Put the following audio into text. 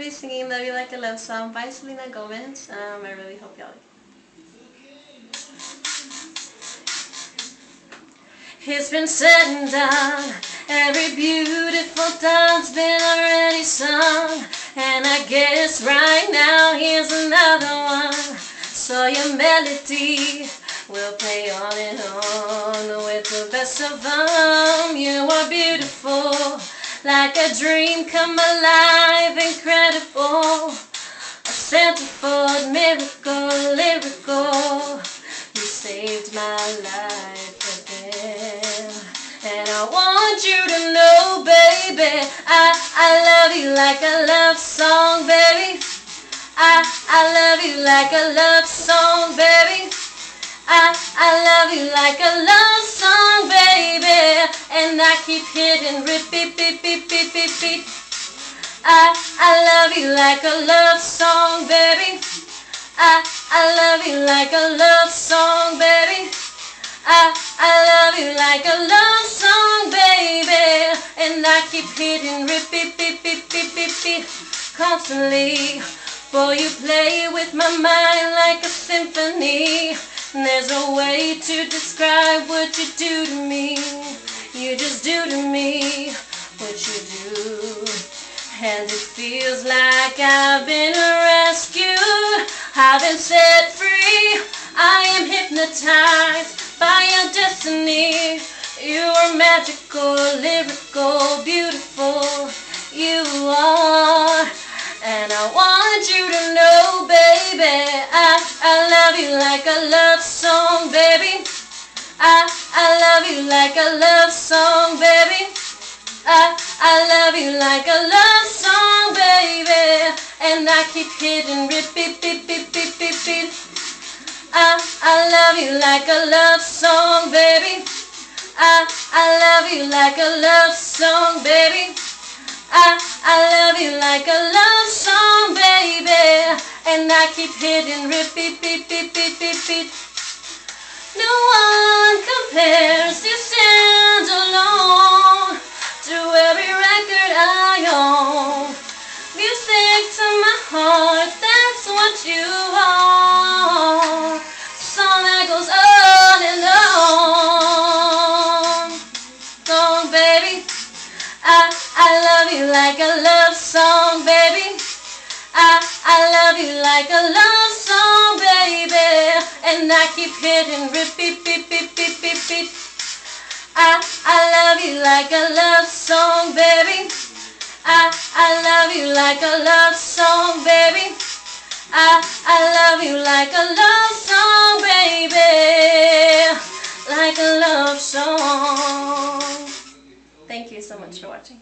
be singing Love You Like a Love Song by Selena Gomez. I really hope y'all like it. It's been said and done, every beautiful time's been already sung, and I guess right now here's another one. So your melody will play on and on with the best of them. You are beautiful, like a dream come alive, incredible, a centerfold miracle, lyrical. You saved my life again, and I want you to know, baby, I love you like a love song, baby. I love you like a love song, baby. I love you like a love song, baby, and I keep hitting repeat, beep, beep, beep, beep, beep. I love you like a love song, baby. I love you like a love song, baby. I love you like a love song, baby, and I keep hitting repeat, beep, beep, beep, beep, beep, constantly. For you play with my mind like a symphony. There's no way to describe what you do to me. You just do to me what you do, and it feels like I've been rescued. I've been set free. I am hypnotized by your destiny. You are magical, lyrical, beautiful. You are. And I want you to know, baby, I love you like a love song, baby. I love you like a love song, baby. I love you like a love song, baby, and I keep hitting repeat, beep, beep, beep, beep, beep. I love you like a love song, baby. I love you like a love song, baby. I love you like a love song, baby, and I keep hitting repeat, beep, beep, beep, beep, beep. No one compares, you stand alone to every record I own. Music to my heart, that's what you are. Song that goes on and on. Song, baby. I love you like a love song, baby. I love you like a love song, baby, and I keep hitting repeat, beep, beep, beep, beep, beep. I love you like a love song, baby. I love you like a love song, baby. I love you like a love song, baby, like a love song. Thank you so much for watching.